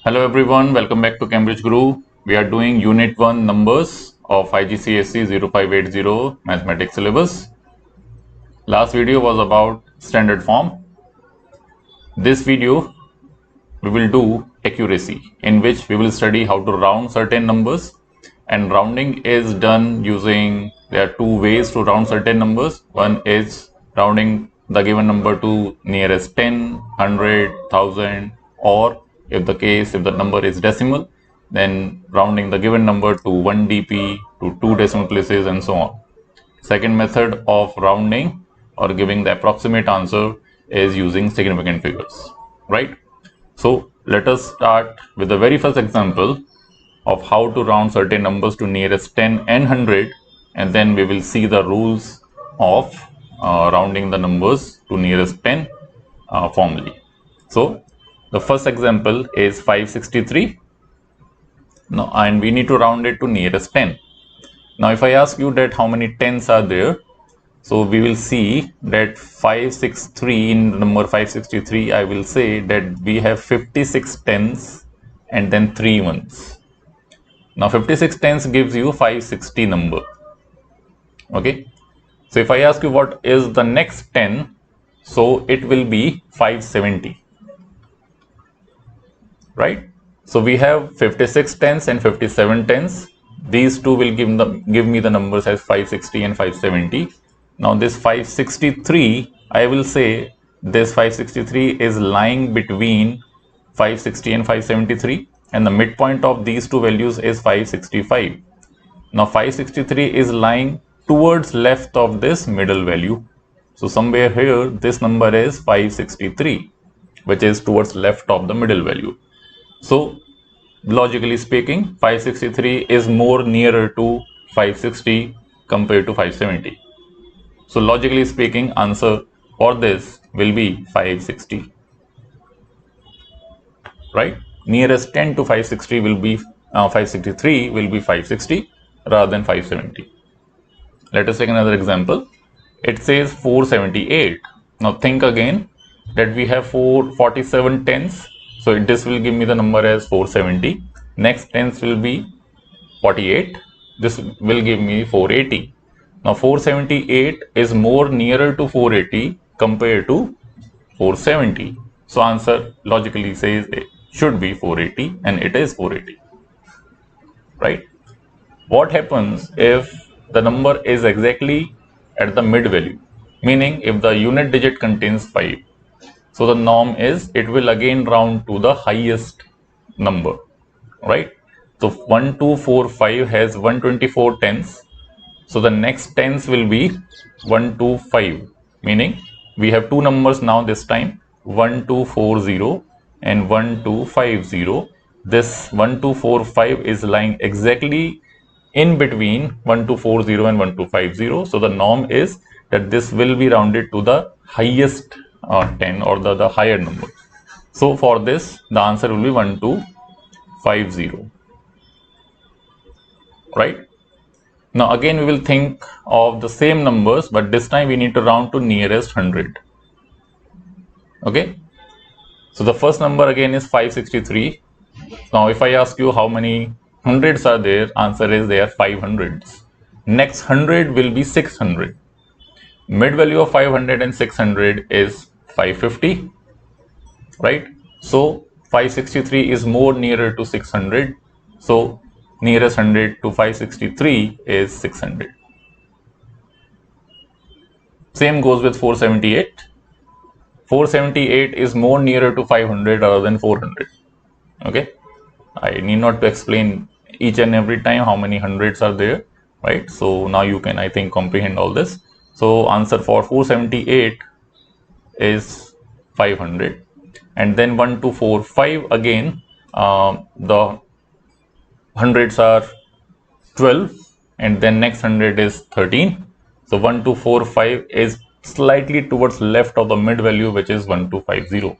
Hello everyone, welcome back to Cambridge Guru. We are doing Unit 1 numbers of IGCSE 0580 Mathematics syllabus. Last video was about standard form. This video we will do accuracy, in which we will study how to round certain numbers, and rounding is done using, there are two ways to round certain numbers. One is rounding the given number to nearest 10, 100, 1000, or if the number is decimal, then rounding the given number to 1 dp, to 2 decimal places, and so on. Second method of rounding or giving the approximate answer is using significant figures, right? So let us start with the very first example of how to round certain numbers to nearest 10 and 100, and then we will see the rules of rounding the numbers to nearest 10 formally. So the first example is 563. Now, and we need to round it to nearest 10. Now if I ask you that how many tens are there, so we will see that 563, in the number 563, I will say that we have 56 tens and then 3 ones. Now 56 tens gives you 560 number. Okay. So if I ask you what is the next 10, so it will be 570. Right. So we have 56 tens and 57 tens. These two will give me the numbers as 560 and 570. Now this 563, I will say this 563 is lying between 560 and 573, and the midpoint of these two values is 565. Now 563 is lying towards left of this middle value. So somewhere here this number is 563, which is towards left of the middle value. So logically speaking, 563 is more nearer to 560 compared to 570. So logically speaking, answer for this will be 560, right? Nearest 10 to 560 will be 563 will be 560 rather than 570. Let us take another example. It says 478. Now think again that we have 447 tens. So this will give me the number as 470. Next tens will be 48. This will give me 480. Now 478 is more nearer to 480 compared to 470. So answer logically says it should be 480, and it is 480. Right? What happens if the number is exactly at the mid value? Meaning if the unit digit contains 5. So the norm is it will again round to the highest number. Right? So 1, 2, 4, 5 has 124 tens. So the next tens will be 1, 2, 5, meaning we have two numbers now this time, 1, 2, 4, 0 and 1, 2, 5, 0. This 1, 2, 4, 5 is lying exactly in between 1, 2, 4, 0 and 1, 2, 5, 0. So the norm is that this will be rounded to the highest 10 or the higher number. So for this, the answer will be 1, 2, 5, 0. Right? Now again we will think of the same numbers, but this time we need to round to nearest 100. Okay. So the first number again is 563. Now if I ask you how many hundreds are there, answer is there are 5 hundreds. Next 100 will be 600. Mid value of 500 and 600 is 550. Right. So 563 is more nearer to 600. So nearest 100 to 563 is 600. Same goes with 478. 478 is more nearer to 500 rather than 400. Okay, I need not to explain each and every time how many hundreds are there, right? So now you can, I think, comprehend all this. So answer for 478 is 500, and then 1, 2, 4, 5 again. The hundreds are 12, and then next 100 is 13. So 1, 2, 4, 5 is slightly towards left of the mid value, which is 1, 2, 5, 0.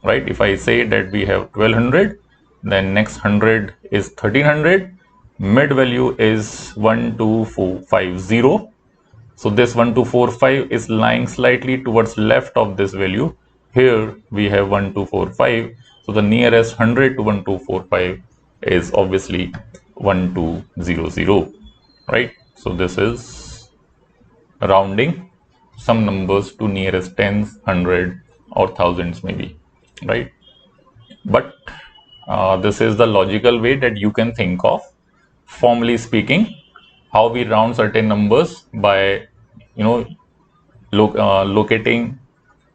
Right? If I say that we have 1200, then next 100 is 1300. Mid value is 1, 2, 4, 5, 0. So this 1, 2, 4, 5 is lying slightly towards left of this value. Here we have 1, 2, 4, 5. So the nearest 100 to 1245 is obviously 1200, right? So this is rounding some numbers to nearest tens, 100 or thousands maybe, right? But this is the logical way that you can think of, formally speaking, how we round certain numbers by, locating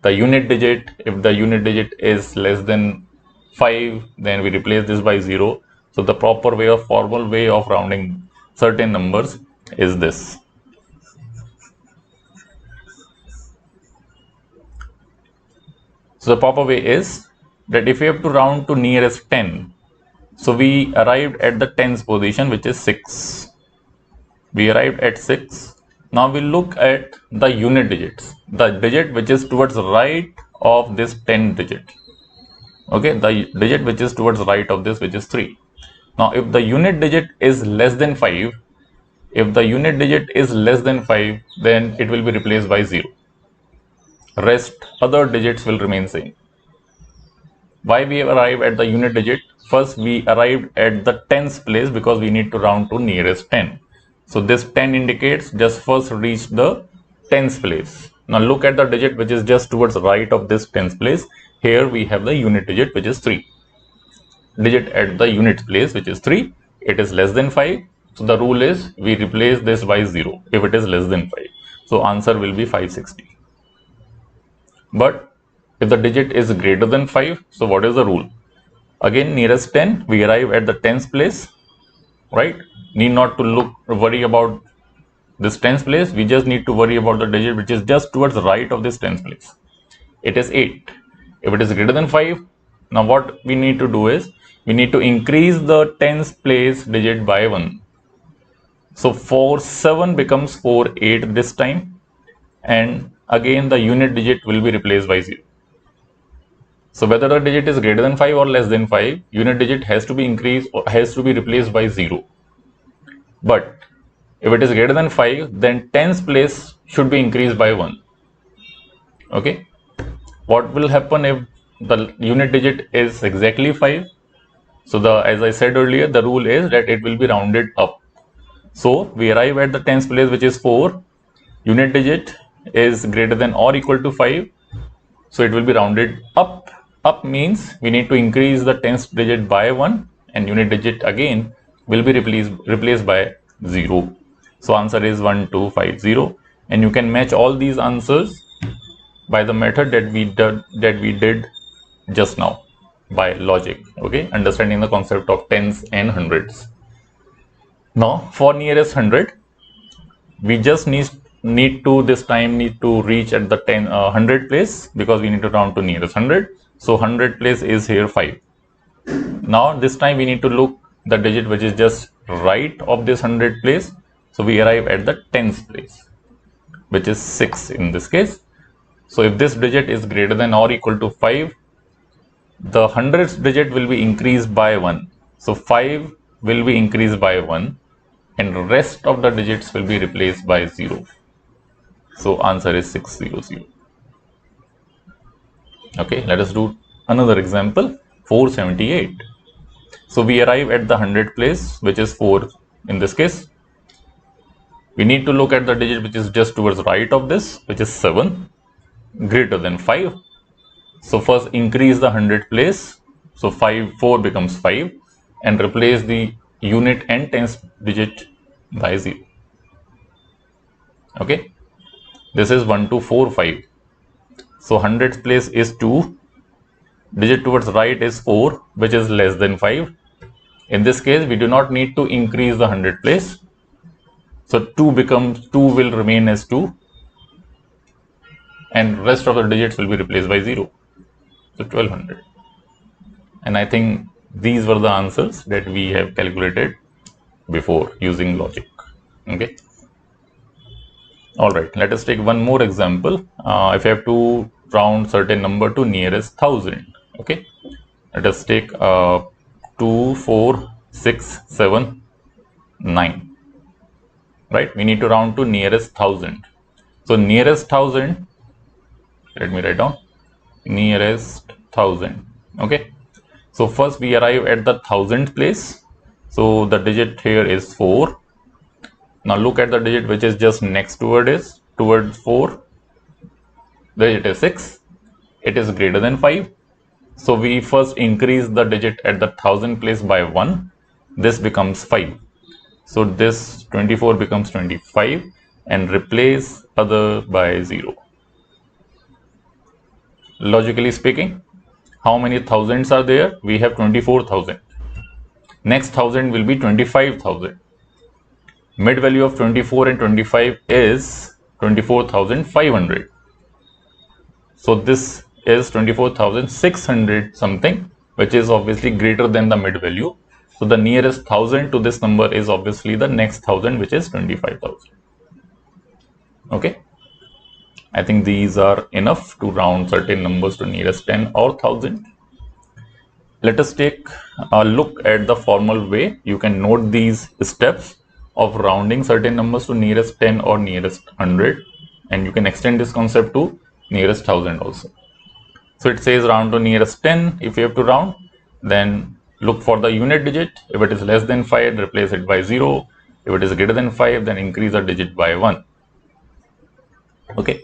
the unit digit. If the unit digit is less than 5, then we replace this by 0. So the proper way, of formal way of rounding certain numbers is this. So the proper way is that if we have to round to nearest 10, so we arrived at the tens position, which is 6. We arrived at 6. Now we look at the unit digits, the digit which is towards right of this 10 digit. Okay, the digit which is towards right of this, which is 3. Now if the unit digit is less than 5, then it will be replaced by 0. Rest other digits will remain same. Why we arrive at the unit digit? First, we arrived at the tens place because we need to round to nearest 10. So this 10 indicates just first reach the tens place. Now look at the digit which is just towards right of this tens place. Here we have the unit digit, which is 3. Digit at the unit place, which is 3. It is less than 5. So the rule is we replace this by 0 if it is less than 5. So answer will be 560. But if the digit is greater than 5, so what is the rule? Again, nearest 10, we arrive at the tens place, right? Need not to worry about this tens place. We just need to worry about the digit which is just towards the right of this tens place. It is 8. If it is greater than 5, now what we need to do is we need to increase the tens place digit by 1. So 7 becomes 8 this time, and again the unit digit will be replaced by 0. So whether the digit is greater than 5 or less than 5, unit digit has to be increased or has to be replaced by 0. But if it is greater than 5, then tens place should be increased by 1. Okay. What will happen if the unit digit is exactly 5? So as I said earlier, the rule is that it will be rounded up. So we arrive at the tens place, which is 4. Unit digit is greater than or equal to 5. So it will be rounded up. Up means we need to increase the tens digit by 1, and unit digit again will be replaced by 0. So answer is 1250, and you can match all these answers by the method that we did just now, by logic. Okay, understanding the concept of tens and hundreds. Now for nearest 100, we just need to reach at the 100 place, because we need to round to nearest 100. So 100 place is here 5. Now this time we need to look the digit which is just right of this 100 place. So we arrive at the tens place, which is 6 in this case. So if this digit is greater than or equal to 5, the hundredth digit will be increased by 1. So 5 will be increased by 1, and rest of the digits will be replaced by 0. So answer is 600. Okay, let us do another example, 478. So we arrive at the 100 place, which is 4 in this case. We need to look at the digit which is just towards right of this, which is 7, greater than 5. So first increase the 100 place. So 4 becomes 5, and replace the unit and tens digit by 0. Okay, this is 1245. So 100th place is 2, digit towards right is 4, which is less than 5. In this case, we do not need to increase the 100 place. So 2 will remain as 2, and rest of the digits will be replaced by 0. So 1200. And I think these were the answers that we have calculated before using logic. Okay. All right, let us take one more example. If you have to round certain number to nearest 1000, okay, let us take 2, 4, 6, 7, 9. Right, we need to round to nearest 1000. So nearest 1000, let me write down nearest 1000. Okay, So first we arrive at the thousandth place. So the digit here is 4. Now look at the digit which is just next towards 4. The digit is 6. It is greater than 5. So we first increase the digit at the thousand place by 1. This becomes 5. So this 24 becomes 25 and replace other by 0. Logically speaking, how many thousands are there? We have 24,000. Next thousand will be 25,000. Mid value of 24 and 25 is 24,500. So this is 24,600 something, which is obviously greater than the mid value. So the nearest thousand to this number is obviously the next thousand, which is 25,000. Okay. I think these are enough to round certain numbers to nearest 10 or 1000. Let us take a look at the formal way. You can note these steps of rounding certain numbers to nearest 10 or nearest 100, and you can extend this concept to nearest 1000 also. So it says round to nearest 10. If you have to round, then look for the unit digit. If it is less than 5, replace it by 0. If it is greater than 5, then increase the digit by 1. Okay.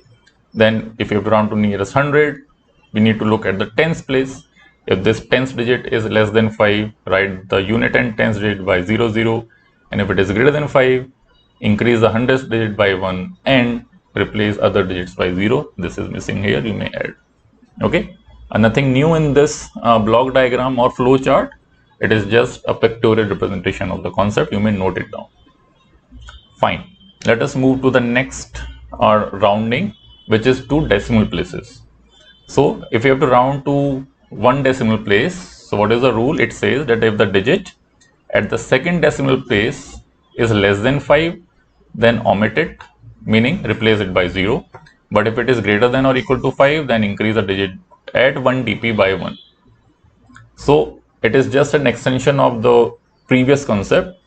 Then if you have to round to nearest 100, we need to look at the tens place. If this tens digit is less than 5, write the unit and tens digit by 0, 0. And if it is greater than 5, increase the hundredths digit by 1 and replace other digits by 0. This is missing here, you may add. Okay. And nothing new in this block diagram or flow chart. It is just a pictorial representation of the concept. You may note it down. Fine. Let us move to the next rounding, which is to decimal places. So if you have to round to one decimal place, so what is the rule? It says that if the digit at the second decimal place is less than 5, then omit it, meaning replace it by 0. But if it is greater than or equal to 5, then increase the digit at 1 dp by 1. So it is just an extension of the previous concept.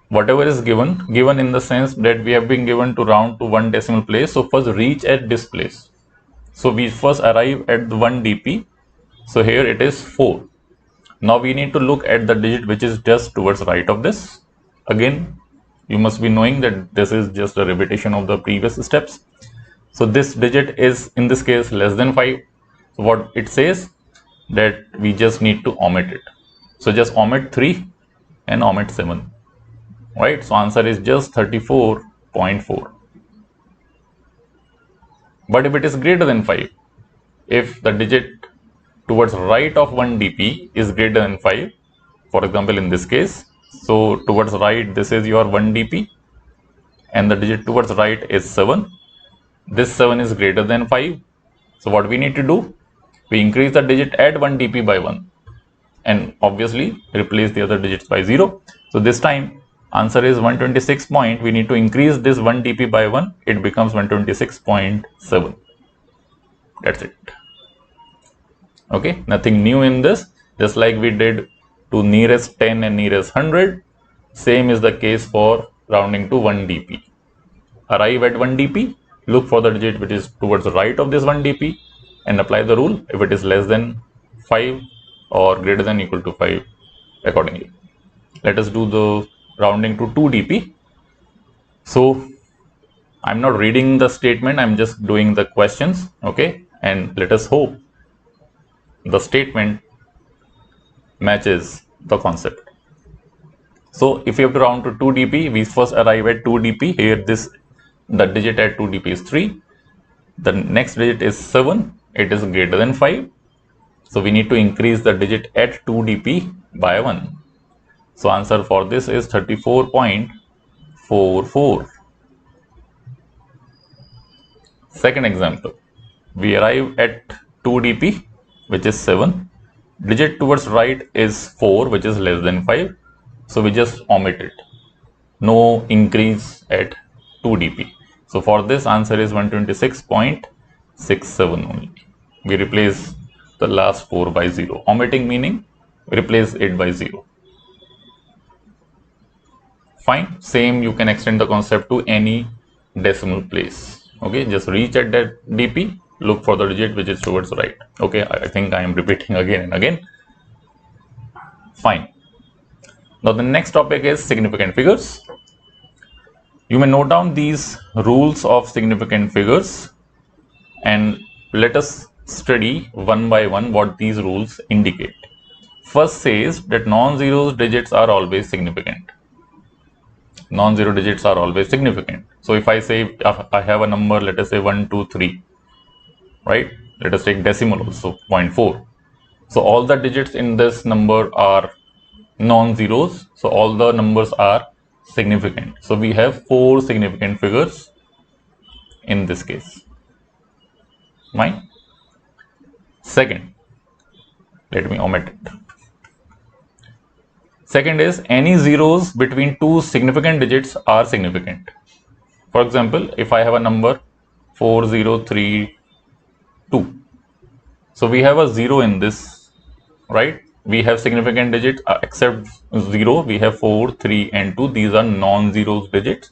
Whatever is given in the sense that we have been given to round to one decimal place. So first reach at this place. So we first arrive at the 1 dp. So here it is 4. Now we need to look at the digit which is just towards right of this. Again, you must be knowing that this is just a repetition of the previous steps. So this digit is in this case less than 5. So what it says that we just need to omit it. So just omit 3 and omit 7. Right? So answer is just 34.4. But if it is greater than 5, if the digit towards right of 1 dp is greater than 5, for example in this case, so towards right this is your 1 dp and the digit towards right is 7. This 7 is greater than 5. So what we need to do? We increase the digit at 1 dp by 1 and obviously replace the other digits by 0. So this time answer is 126 point. We need to increase this 1 dp by 1. It becomes 126.7. That's it. Okay, nothing new in this. Just like we did to nearest 10 and nearest 100, same is the case for rounding to 1 dp. Arrive at 1 dp, look for the digit which is towards the right of this 1 dp and apply the rule if it is less than 5 or greater than equal to 5 accordingly. Let us do the rounding to 2 dp. So I'm not reading the statement, I'm just doing the questions. Okay, and let us hope the statement matches the concept. So if you have to round to 2 dp, we first arrive at 2 dp. Here the digit at 2 dp is 3. The next digit is 7. It is greater than 5. So we need to increase the digit at 2 dp by 1. So answer for this is 34.44. Second example, we arrive at 2 dp, which is 7. Digit towards right is 4, which is less than 5. So we just omit it. No increase at 2 dp. So for this answer is 126.67 only. We replace the last 4 by 0. Omitting meaning replace it by 0. Fine. Same, you can extend the concept to any decimal place. Okay, just reach at that dp, look for the digit which is towards right. Okay, I think I am repeating again and again. Fine. Now the next topic is significant figures. You may note down these rules of significant figures and let us study one by one what these rules indicate. First says that non-zero digits are always significant. Non-zero digits are always significant. So if I say I have a number, let us say 1, 2, 3, right? Let us take decimal also, 0.4. So all the digits in this number are non-zeros. So all the numbers are significant. So we have 4 significant figures in this case. Fine. Second, let me omit it. Second is any zeros between two significant digits are significant. For example, if I have a number 4032, so we have a 0 in this, right? We have significant digits except 0, we have 4, 3 and 2. These are non-zero digits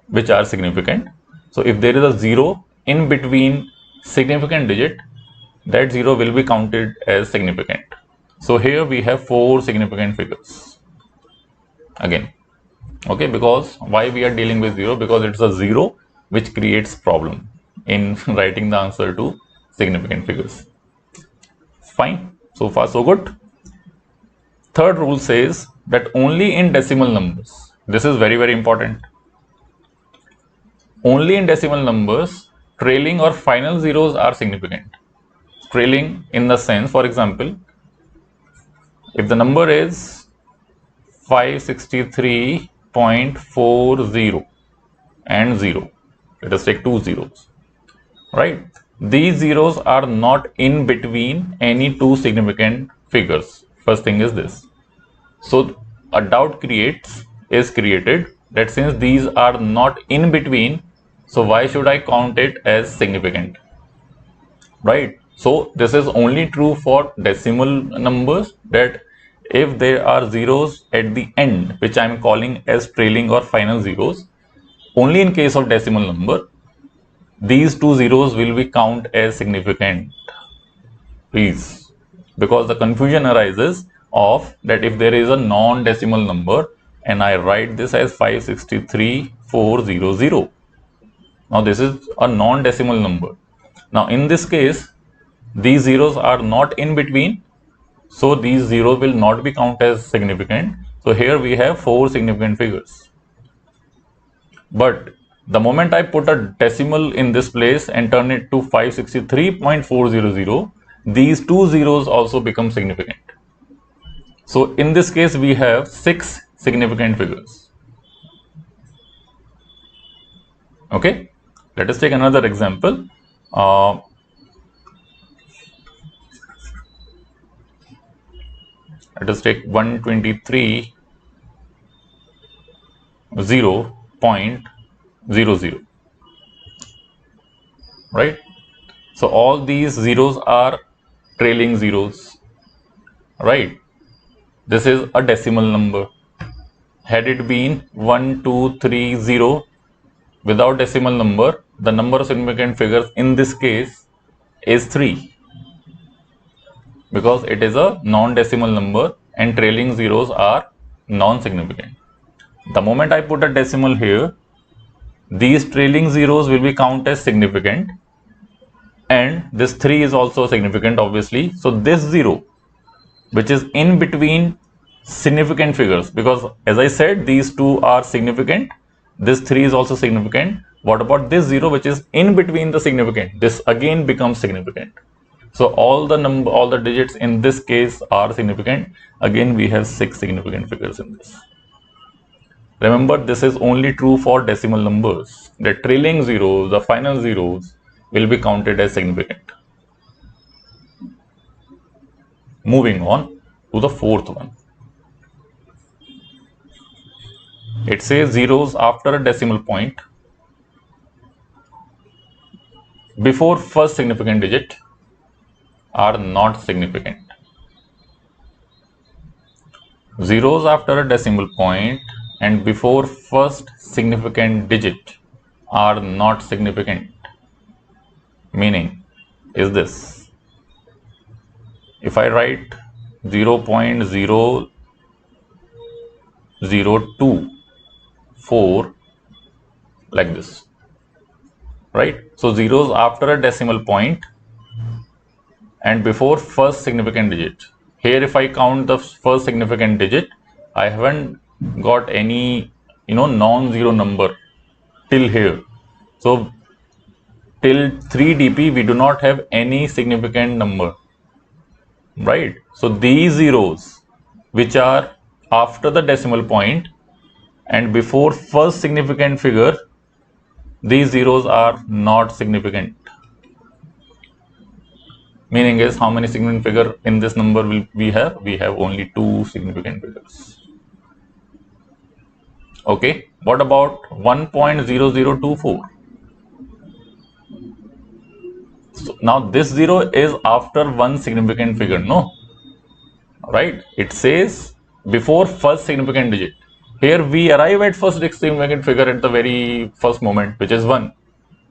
which are significant. So if there is a 0 in between significant digit, that 0 will be counted as significant. So here we have 4 significant figures again. Okay, because why we are dealing with 0? Because it's a 0 which creates problem in writing the answer to significant figures. Fine, so far so good. Third rule says that only in decimal numbers, this is very important, only in decimal numbers trailing or final zeros are significant. Trailing in the sense, for example, if the number is 563.40 and 0, let us take 2 zeros, right? These zeros are not in between any two significant figures. First thing is this. So a doubt is created that since these are not in between, so why should I count it as significant, right? So this is only true for decimal numbers, that if there are zeros at the end, which I am calling as trailing or final zeros, only in case of decimal number, these two zeros will be counted as significant. Please, because the confusion arises of that if there is a non-decimal number and I write this as 563,400. Now this is a non-decimal number. Now in this case, these zeros are not in between, so these zeros will not be counted as significant. So here we have 4 significant figures. But the moment I put a decimal in this place and turn it to 563.400, these two zeros also become significant. So in this case, we have 6 significant figures. Okay, let us take another example. Let us take 123.0.00, right? So all these zeros are trailing zeros, right? This is a decimal number. Had it been 1230 without decimal number, the number of significant figures in this case is 3, because it is a non-decimal number and trailing zeros are non-significant. The moment I put a decimal here, these trailing zeros will be counted as significant, and this 3 is also significant obviously. So this 0 which is in between significant figures, because as I said these two are significant, this 3 is also significant. What about this 0 which is in between the significant? This again becomes significant. So all the digits in this case are significant. Again we have 6 significant figures in this. Remember, this is only true for decimal numbers. The trailing zeros, the final zeros will be counted as significant. Moving on to the fourth one. It says zeros after a decimal point before first significant digit are not significant. Zeros after a decimal point and before first significant digit are not significant. Meaning is this: if I write 0.0 0, 2, 4, like this, right? So zeros after a decimal point and before first significant digit. Here if I count the first significant digit, I haven't got any non-zero number till here. So till 3 dp we do not have any significant number, right? So these zeros which are after the decimal point and before first significant figure, these zeros are not significant. Meaning is, how many significant figure in this number will we have? We have only 2 significant figures. Okay, what about 1.0024? So now this 0 is after one significant figure, no? Right? It says before first significant digit. Here we arrive at first significant figure at the very first moment, which is 1.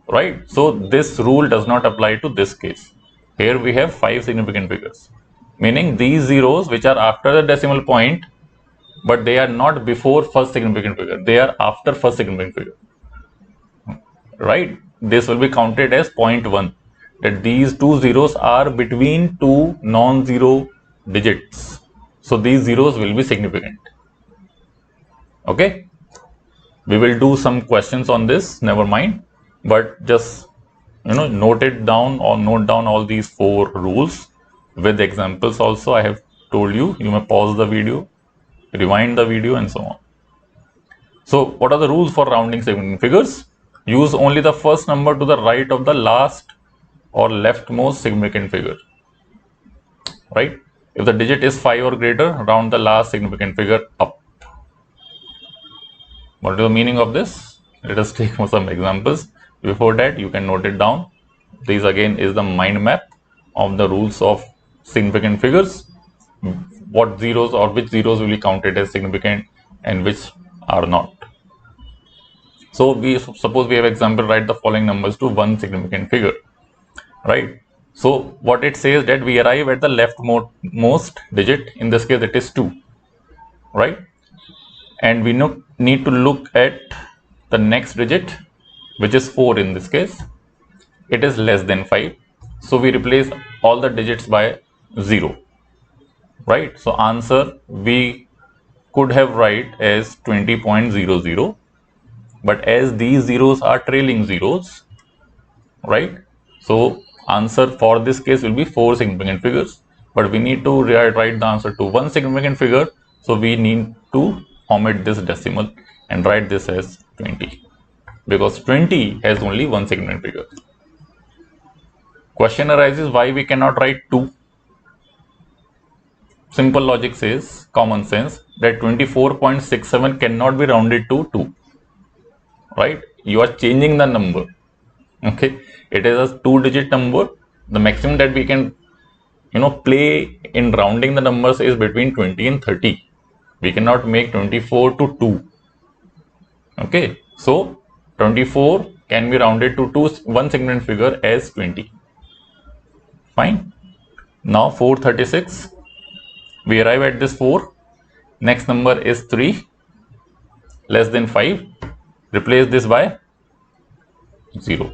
Right? So this rule does not apply to this case. Here we have 5 significant figures. Meaning these zeros which are after the decimal point, but they are not before first significant figure. They are after first significant figure. Right? This will be counted as 0.1. That these two zeros are between two non-zero digits. So these zeros will be significant. Okay? We will do some questions on this, never mind. But just note it down or note down all these 4 rules with examples also. I have told you, you may pause the video, rewind the video and so on. So what are the rules for rounding significant figures? Use only the first number to the right of the last or leftmost significant figure, right? If the digit is 5 or greater, round the last significant figure up. What is the meaning of this? Let us take some examples. Before that, you can note it down. This again is the mind map of the rules of significant figures. What zeros or which zeros will be counted as significant and which are not. So we suppose we have example, write the following numbers to one significant figure, right? So what it says that we arrive at the leftmost digit, in this case it is 2, right? And we need to look at the next digit, which is 4 in this case. It is less than 5. So we replace all the digits by 0, right? So answer we could have write as 20.00, but as these zeros are trailing zeros, right? So answer for this case will be 4 significant figures, but we need to write the answer to one significant figure. So we need to omit this decimal and write this as 20, because 20 has only one significant figure. Question arises, why we cannot write 2? Simple logic says, common sense, that 24.67 cannot be rounded to 2, right? You are changing the number. Okay, it is a 2-digit number. The maximum that we can play in rounding the numbers is between 20 and 30. We cannot make 24 to 2. Okay, so 24 can be rounded to one significant figure as 20. Fine. Now 436, we arrive at this 4. Next number is 3, less than 5. Replace this by 0.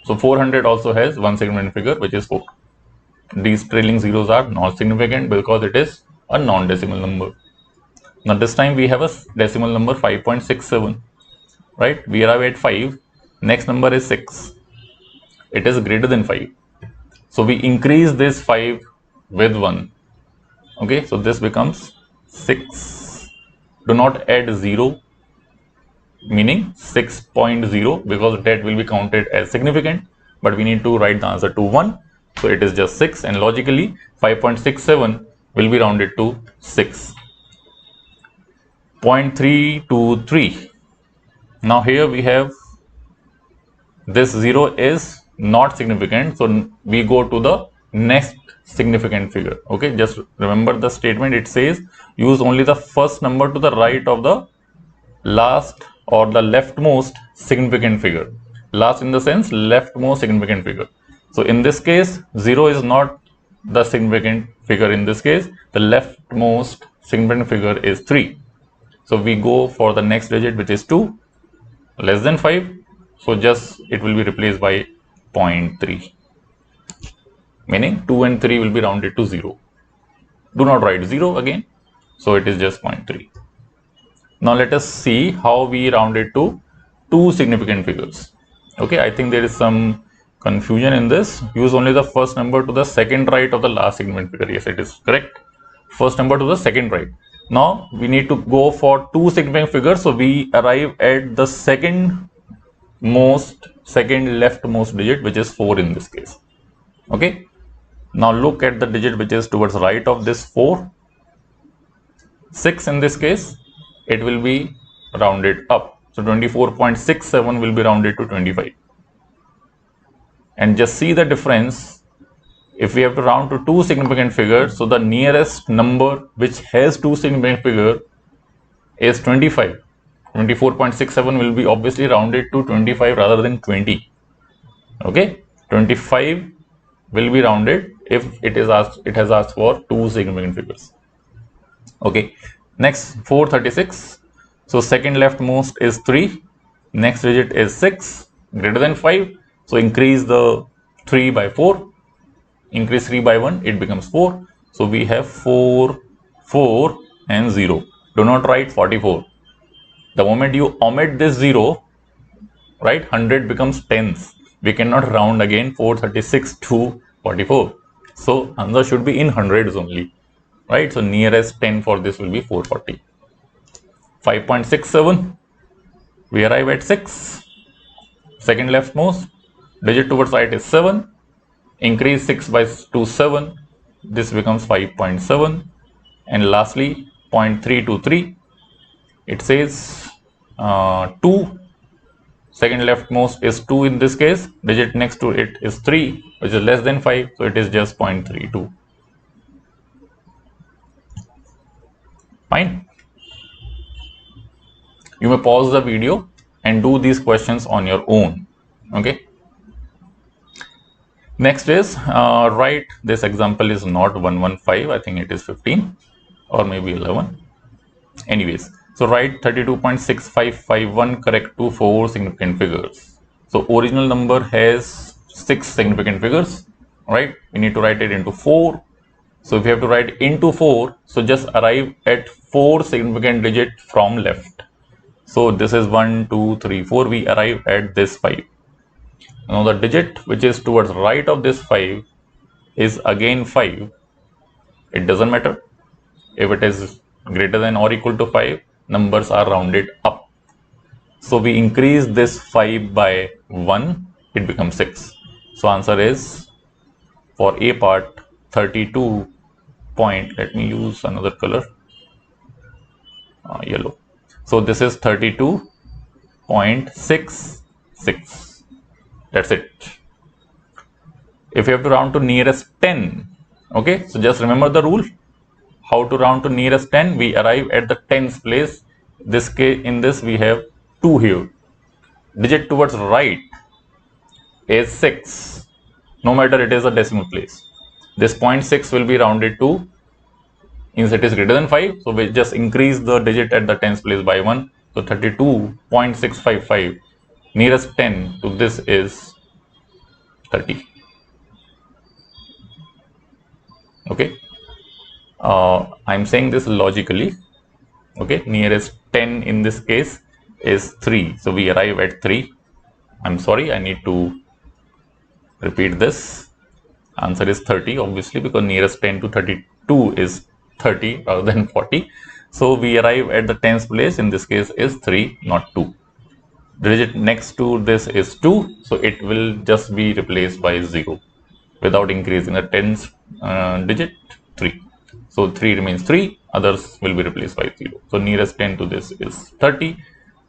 So 400 also has one significant figure, which is 4. These trailing zeros are not significant because it is a non-decimal number. Now this time we have a decimal number 5.67, right? We arrive at 5. Next number is 6. It is greater than 5. So we increase this 5 with 1. Okay, so this becomes 6. Do not add 0, meaning 6.0, because that will be counted as significant, but we need to write the answer to 1. So it is just 6, and logically 5.67 will be rounded to 6. 0.323. Now here we have this 0 is not significant, so we go to the next significant figure. Okay, just remember the statement. It says use only the first number to the right of the last or the leftmost significant figure. Last in the sense leftmost significant figure. So in this case 0 is not the significant figure. In this case the leftmost significant figure is 3. So we go for the next digit, which is 2, less than 5. So just it will be replaced by 0.3, meaning 2 and 3 will be rounded to 0. Do not write 0 again. So it is just 0.3. Now let us see how we round it to two significant figures. Okay, I think there is some confusion in this. Use only the first number to the second right of the last significant figure. Yes, it is correct. First number to the second right. Now we need to go for two significant figures. So we arrive at the second leftmost digit, which is 4 in this case. Okay. Now look at the digit which is towards right of this 4. 6 in this case, it will be rounded up. So 24.67 will be rounded to 25. And just see the difference. If we have to round to two significant figures, so the nearest number which has two significant figure is 25. 24.67 will be obviously rounded to 25 rather than 20. Okay, 25 will be rounded if it has asked for two significant figures. Okay, next 436. So second leftmost is 3. Next digit is 6, greater than 5. So increase the 3 by 4. Increase 3 by 1, it becomes 4. So we have 4, 4 and 0. Do not write 44. The moment you omit this 0, right, 100 becomes tens. We cannot round again 436 to 44. So answer should be in hundreds only. Right, so nearest 10 for this will be 440. 5.67, we arrive at 6. Second leftmost digit towards right is 7. Increase 6 by 2, 7. This becomes 5.7. And lastly, 0.323. It says 2. Second leftmost is 2 in this case. Digit next to it is 3, which is less than 5. So it is just 0.32. Fine. You may pause the video and do these questions on your own. Okay. Next is write. This example is not 115. I think it is 15 or maybe 11. Anyways, so write 32.6551 correct to 4 significant figures. So original number has 6 significant figures, right? We need to write it into 4. So if you have to write into 4, so just arrive at 4 significant digit from left. So this is 1, 2, 3, 4. We arrive at this 5. Now the digit which is towards right of this 5 is again 5. It doesn't matter. If it is greater than or equal to 5, numbers are rounded up. So we increase this 5 by 1, it becomes 6. So answer is for A part 32. Let me use another color, yellow. So this is 32.66. That's it. If you have to round to nearest 10, okay, so just remember the rule. How to round to nearest 10? We arrive at the tens place. This case, in this we have 2 here. Digit towards right is 6. No matter it is a decimal place. This 0.6 will be rounded to, since it is greater than 5, so we just increase the digit at the tens place by 1. So 32.655, nearest 10 to this is 30. Okay, I'm saying this logically. Okay, nearest 10 in this case is 3, so we arrive at 3. I'm sorry, I need to repeat this. Answer is 30, obviously, because nearest 10 to 32 is 30 rather than 40. So we arrive at the tens place. In this case is 3, not 2. The digit next to this is 2, so it will just be replaced by 0 without increasing the tens digit 3. So 3 remains 3, others will be replaced by 0. So nearest 10 to this is 30.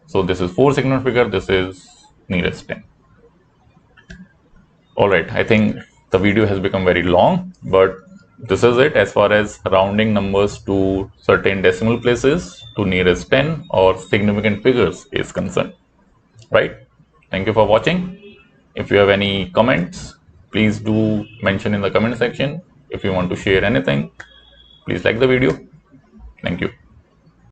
So this is 4 significant figure, this is nearest 10. Alright, I think the video has become very long, but this is it as far as rounding numbers to certain decimal places to nearest 10 or significant figures is concerned. Right? Thank you for watching. If you have any comments, please do mention in the comment section. If you want to share anything, please like the video. Thank you.